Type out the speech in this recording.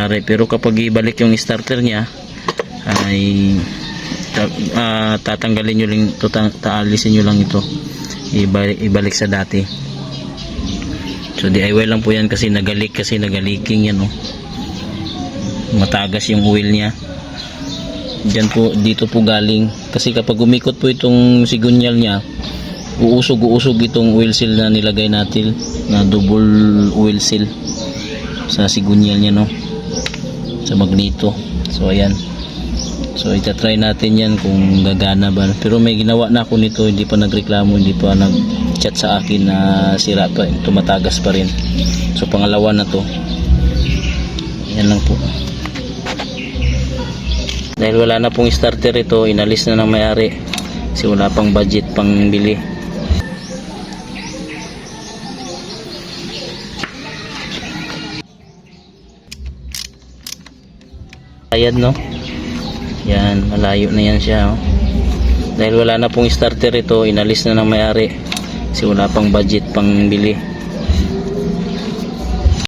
may-ari. Pero kapag ibalik yung starter niya ay tatanggalin nyo lang ito, taalisin nyo lang ito, ibalik sa dati. So DIY lang po yan kasi nagaliking yan, oh. Matagas yung oil niya. Dito po galing kasi kapag umikot po itong sigunyal niya, uusog itong oil seal na nilagay natin, na double oil seal sa sigunyal niya, no, sa magneto. So ayan, so itatry natin yan kung gagana ba. Pero may ginawa na ako nito, hindi pa nagreklamo, hindi pa nag-chat sa akin na sira pa, tumatagas pa rin. So pangalawa na to. Yan lang po. Dahil wala na pong starter ito, inalis na ng may-ari kasi wala pang budget pang bili. Ayan, no, yan, malayo na yan siya, oh. Dahil wala na pong starter ito, inalis na ng may-ari kasi wala pang budget pang bili.